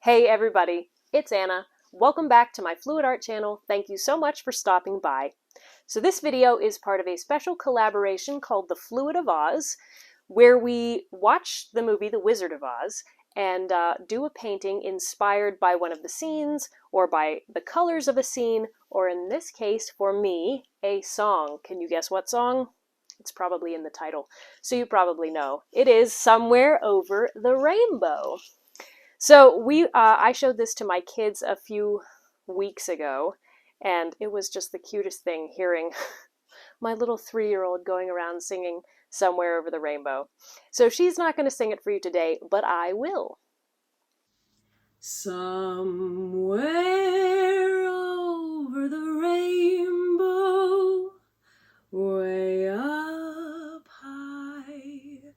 Hey everybody, it's Anna. Welcome back to my Fluid Art channel. Thank you so much for stopping by. So this video is part of a special collaboration called The Fluid of Oz, where we watch the movie The Wizard of Oz and do a painting inspired by one of the scenes or by the colors of a scene, or in this case, for me, a song. Can you guess what song? It's probably in the title, so you probably know. It is Somewhere Over the Rainbow. So I showed this to my kids a few weeks ago, and it was just the cutest thing hearing my little 3-year-old going around singing Somewhere Over the Rainbow. So she's not going to sing it for you today, but I will. Somewhere over the rainbow, way up high,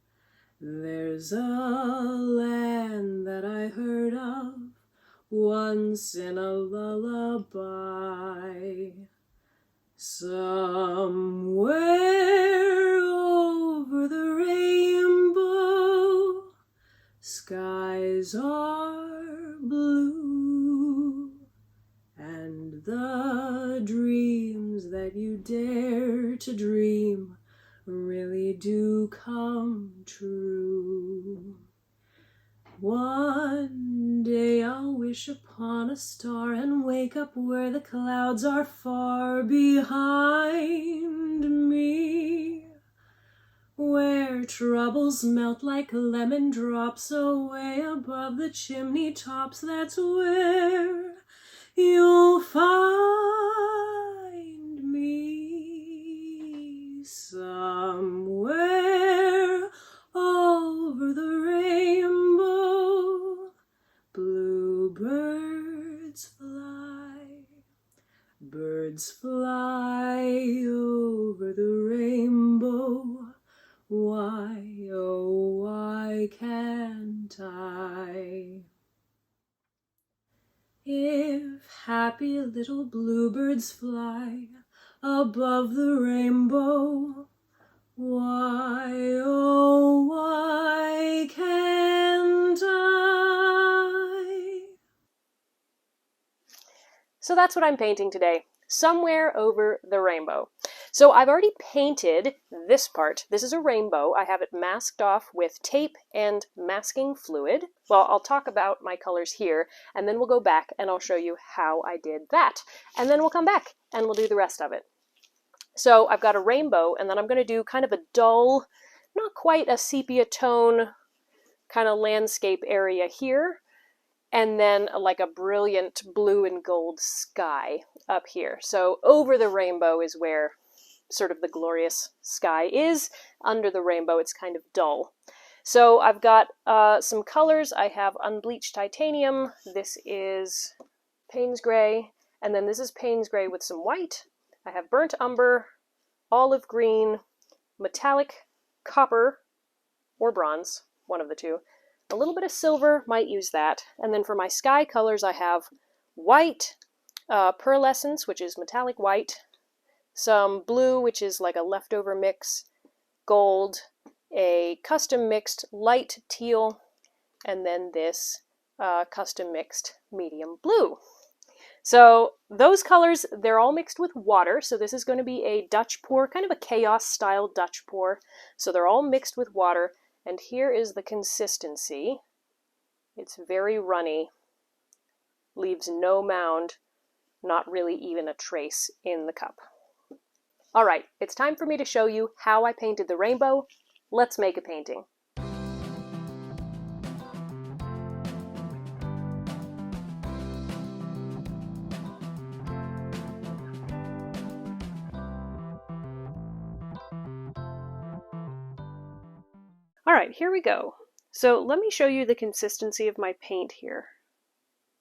there's a land that I heard of once in a lullaby. Somewhere over the rainbow, skies are blue, and the dreams that you dare to dream really do come true. One day I'll wish upon a star and wake up where the clouds are far behind me, where troubles melt like lemon drops away above the chimney tops. That's where you'll find me, somewhere over the rainbow. Bluebirds fly, birds fly over the rainbow. Why, oh, why can't I? If happy little bluebirds fly above the rainbow, why, oh, why can't I? So that's what I'm painting today, Somewhere Over the Rainbow. So I've already painted this part. This is a rainbow. I have it masked off with tape and masking fluid. Well, I'll talk about my colors here, and then we'll go back and I'll show you how I did that. And then we'll come back and we'll do the rest of it. So I've got a rainbow, and then I'm going to do kind of a dull, not quite a sepia tone kind of landscape area here, and then like a brilliant blue and gold sky up here. So over the rainbow is where sort of the glorious sky is. Under the rainbow, it's kind of dull. So I've got some colors. I have unbleached titanium. This is Payne's gray, and then this is Payne's gray with some white. I have burnt umber, olive green, metallic copper, or bronze, one of the two. A little bit of silver, might use that. And then for my sky colors, I have white, pearlescence, which is metallic white, some blue, which is like a leftover mix, gold, a custom mixed light teal, and then this custom mixed medium blue. So those colors, they're all mixed with water. So this is going to be a Dutch pour, kind of a chaos style Dutch pour. So they're all mixed with water. And here is the consistency. It's very runny, leaves no mound, not really even a trace in the cup. All right, it's time for me to show you how I painted the rainbow. Let's make a painting. All right, here we go. So let me show you the consistency of my paint here.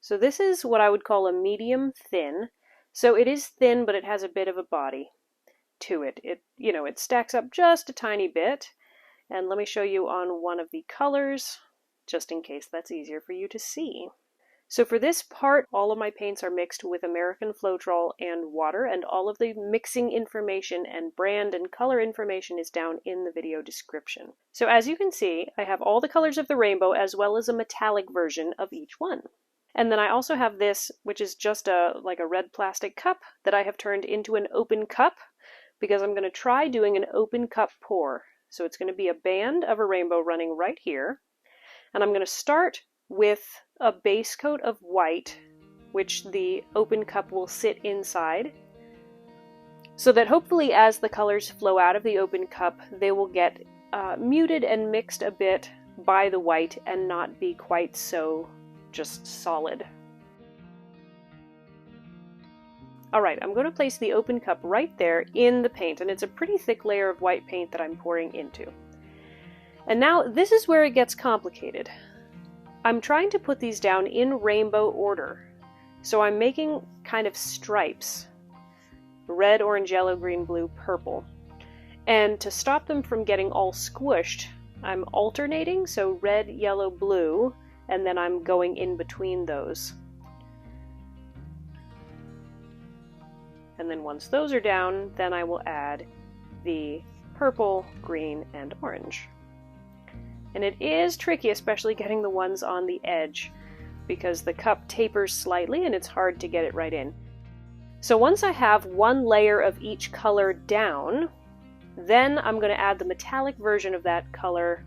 So this is what I would call a medium thin. So it is thin, but it has a bit of a body to it. It stacks up just a tiny bit. And let me show you on one of the colors, just in case that's easier for you to see. So for this part, all of my paints are mixed with American Floetrol and water, and all of the mixing information and brand and color information is down in the video description. So as you can see, I have all the colors of the rainbow as well as a metallic version of each one. And then I also have this, which is just like a red plastic cup that I have turned into an open cup because I'm going to try doing an open cup pour. So it's going to be a band of a rainbow running right here. And I'm going to start with a base coat of white, which the open cup will sit inside, so that hopefully as the colors flow out of the open cup, they will get muted and mixed a bit by the white and not be quite so just solid. Alright, I'm going to place the open cup right there in the paint, and it's a pretty thick layer of white paint that I'm pouring into. And now this is where it gets complicated. I'm trying to put these down in rainbow order, so I'm making kind of stripes. Red, orange, yellow, green, blue, purple. And to stop them from getting all squished, I'm alternating, so red, yellow, blue, and then I'm going in between those. And then once those are down, then I will add the purple, green, and orange. And it is tricky, especially getting the ones on the edge, because the cup tapers slightly and it's hard to get it right in. So once I have one layer of each color down, then I'm going to add the metallic version of that color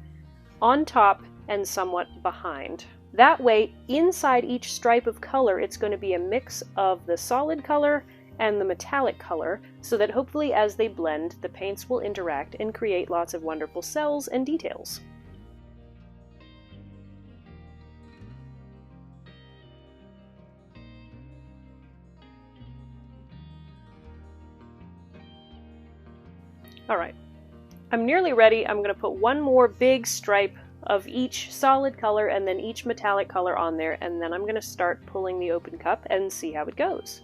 on top and somewhat behind. That way, inside each stripe of color, it's going to be a mix of the solid color and the metallic color, so that hopefully as they blend, the paints will interact and create lots of wonderful cells and details. Alright, I'm nearly ready. I'm going to put one more big stripe of each solid color and then each metallic color on there, and then I'm going to start pulling the open cup and see how it goes.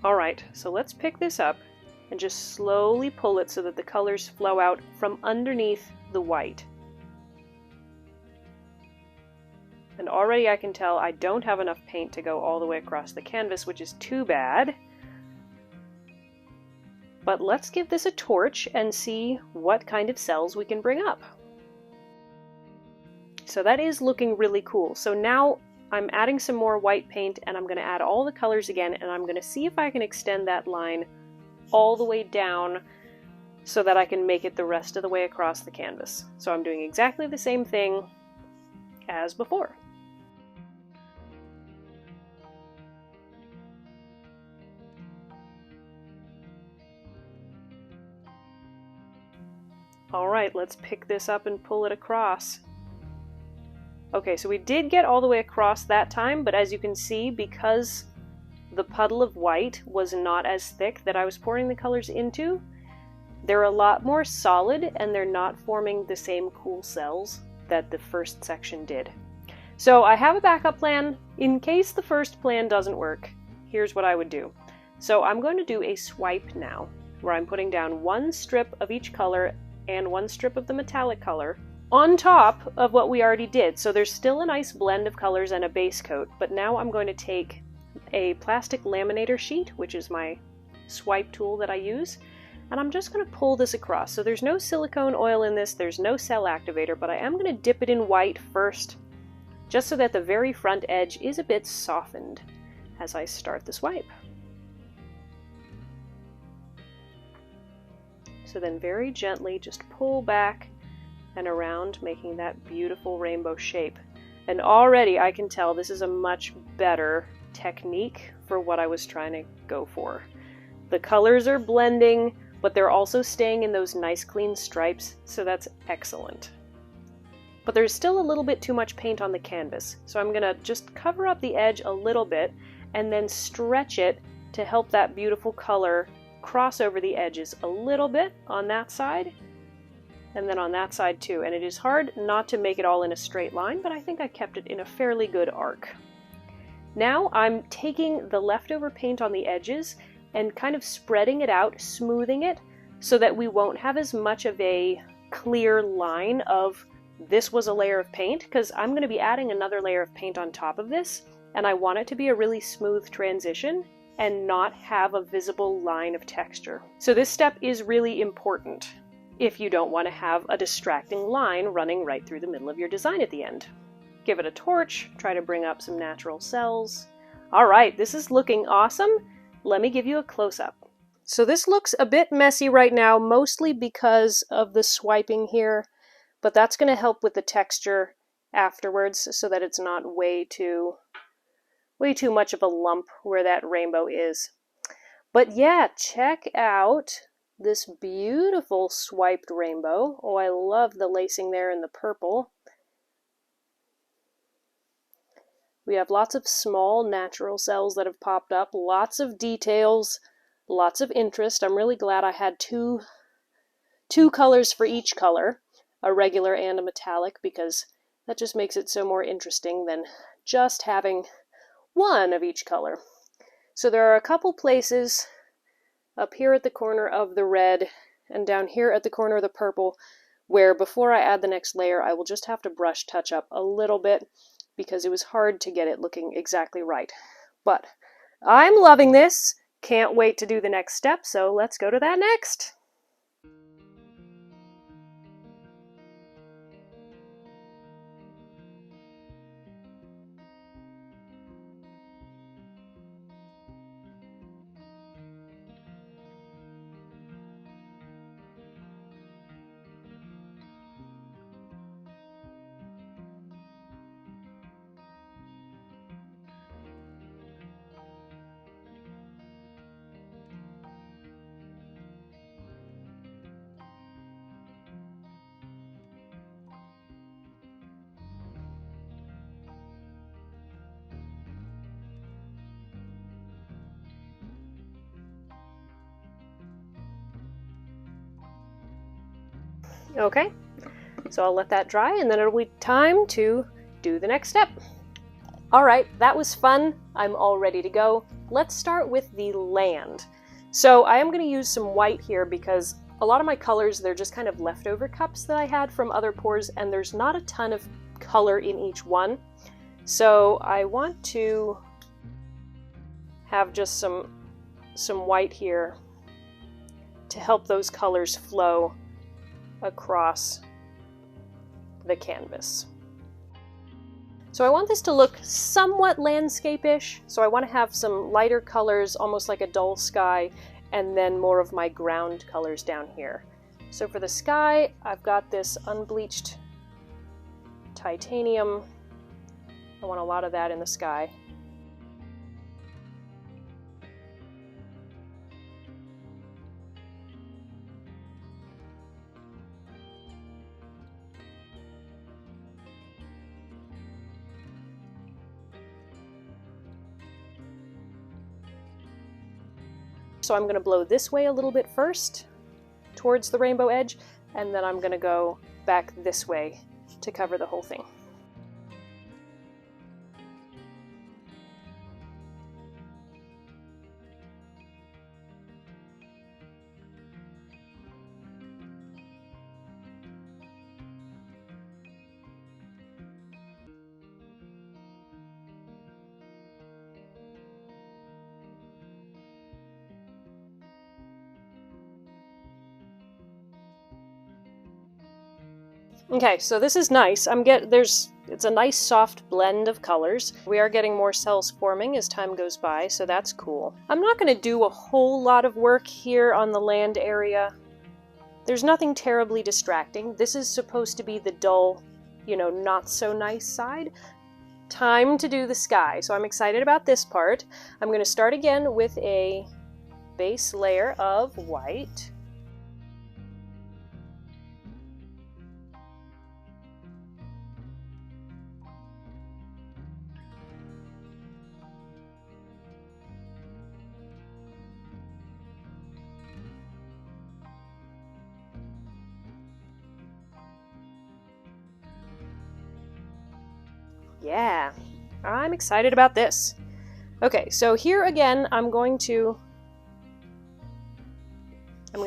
Alright, so let's pick this up and just slowly pull it so that the colors flow out from underneath the white. And already I can tell I don't have enough paint to go all the way across the canvas, which is too bad. But let's give this a torch and see what kind of cells we can bring up. So that is looking really cool. So now I'm adding some more white paint and I'm going to add all the colors again, and I'm going to see if I can extend that line all the way down so that I can make it the rest of the way across the canvas. So I'm doing exactly the same thing as before. Alright, let's pick this up and pull it across. Okay, so we did get all the way across that time, but as you can see, because the puddle of white was not as thick that I was pouring the colors into, they're a lot more solid and they're not forming the same cool cells that the first section did. So I have a backup plan. In case the first plan doesn't work, here's what I would do. So I'm going to do a swipe now, where I'm putting down one strip of each color and one strip of the metallic color on top of what we already did. So there's still a nice blend of colors and a base coat, but now I'm going to take a plastic laminator sheet, which is my swipe tool that I use, and I'm just going to pull this across. So there's no silicone oil in this, there's no cell activator, but I am going to dip it in white first, just so that the very front edge is a bit softened as I start the swipe. So then very gently just pull back and around, making that beautiful rainbow shape. And already I can tell this is a much better technique for what I was trying to go for. The colors are blending, but they're also staying in those nice clean stripes, so that's excellent. But there's still a little bit too much paint on the canvas, so I'm gonna just cover up the edge a little bit and then stretch it to help that beautiful color cross over the edges a little bit on that side, and then on that side too. And it is hard not to make it all in a straight line, but I think I kept it in a fairly good arc. Now I'm taking the leftover paint on the edges and kind of spreading it out, smoothing it, so that we won't have as much of a clear line of this was a layer of paint, because I'm going to be adding another layer of paint on top of this, and I want it to be a really smooth transition and not have a visible line of texture. So this step is really important if you don't want to have a distracting line running right through the middle of your design at the end. Give it a torch, try to bring up some natural cells. All right, this is looking awesome. Let me give you a close-up. So this looks a bit messy right now, mostly because of the swiping here, but that's going to help with the texture afterwards so that it's not way too much of a lump where that rainbow is. But yeah, check out this beautiful swiped rainbow. Oh, I love the lacing there in the purple. We have lots of small natural cells that have popped up, lots of details, lots of interest. I'm really glad I had two colors for each color, a regular and a metallic, because that just makes it so more interesting than just having one of each color. So there are a couple places up here at the corner of the red and down here at the corner of the purple where before I add the next layer I will just have to brush touch up a little bit because it was hard to get it looking exactly right. But I'm loving this. Can't wait to do the next step, so let's go to that next. Okay, so I'll let that dry and then it'll be time to do the next step. All right, that was fun. I'm all ready to go. Let's start with the land. So I am going to use some white here because a lot of my colors, they're just kind of leftover cups that I had from other pours and there's not a ton of color in each one. So I want to have just some white here to help those colors flow across the canvas. So I want this to look somewhat landscape-ish, so I want to have some lighter colors, almost like a dull sky, and then more of my ground colors down here. So for the sky, I've got this unbleached titanium. I want a lot of that in the sky. So I'm going to blow this way a little bit first, towards the rainbow edge, and then I'm going to go back this way to cover the whole thing. Okay, so this is nice. It's a nice soft blend of colors. We are getting more cells forming as time goes by, so that's cool. I'm not going to do a whole lot of work here on the land area. There's nothing terribly distracting. This is supposed to be the dull, not so nice side. Time to do the sky. So I'm excited about this part. I'm going to start again with a base layer of white. Yeah, I'm excited about this. Okay, so here again, I'm going to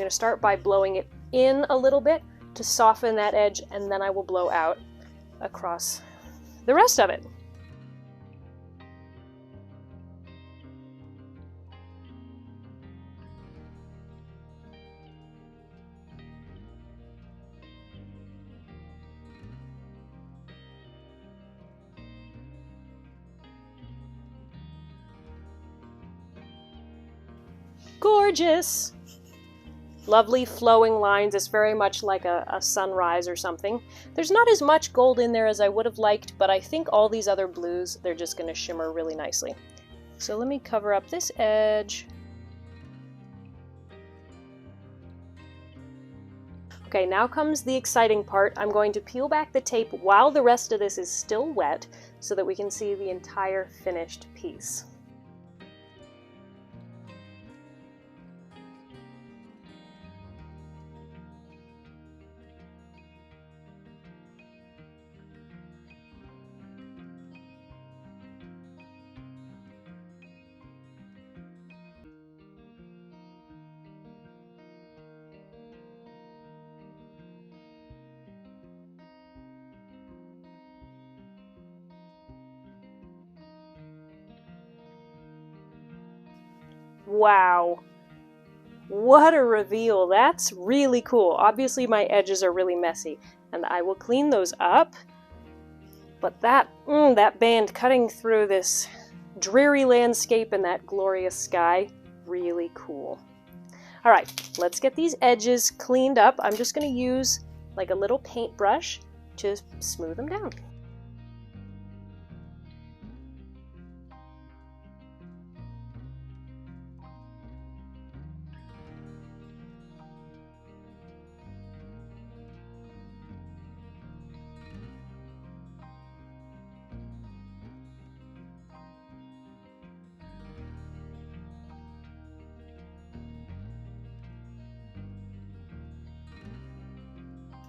start by blowing it in a little bit to soften that edge, and then I will blow out across the rest of it. Gorgeous! Lovely flowing lines. It's very much like a sunrise or something. There's not as much gold in there as I would have liked, but I think all these other blues, they're just going to shimmer really nicely. So let me cover up this edge. Okay, now comes the exciting part. I'm going to peel back the tape while the rest of this is still wet so that we can see the entire finished piece. Wow, what a reveal. That's really cool. Obviously my edges are really messy and I will clean those up, but that band cutting through this dreary landscape and that glorious sky, really cool. All right, let's get these edges cleaned up. I'm just going to use like a little paintbrush to smooth them down.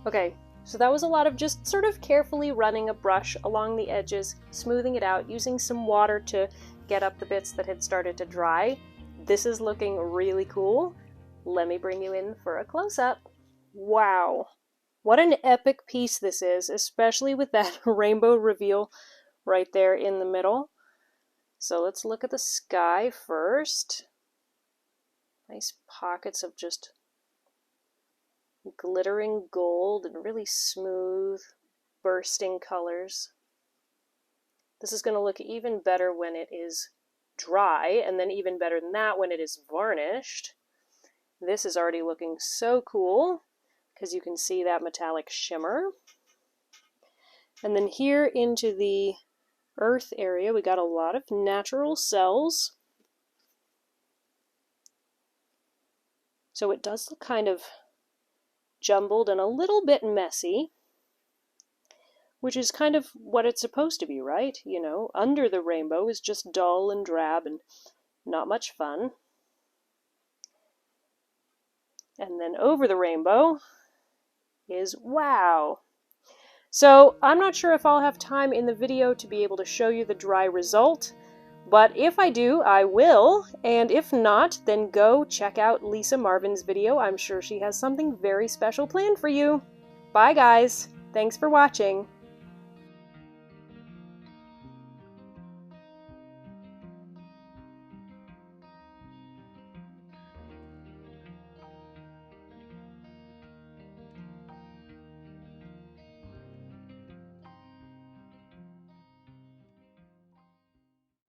Okay, so that was a lot of just sort of carefully running a brush along the edges, smoothing it out, using some water to get up the bits that had started to dry. This is looking really cool. Let me bring you in for a close-up. Wow, what an epic piece this is, especially with that rainbow reveal right there in the middle. So let's look at the sky first. Nice pockets of just glittering gold and really smooth, bursting colors. This is going to look even better when it is dry, and then even better than that when it is varnished. This is already looking so cool because you can see that metallic shimmer. And then here into the earth area, we got a lot of natural cells. So it does look kind of jumbled and a little bit messy, which is kind of what it's supposed to be, right? You know, under the rainbow is just dull and drab and not much fun. And then over the rainbow is wow. So I'm not sure if I'll have time in the video to be able to show you the dry result, but if I do, I will, and if not, then go check out Lisa Marvin's video. I'm sure she has something very special planned for you. Bye guys! Thanks for watching!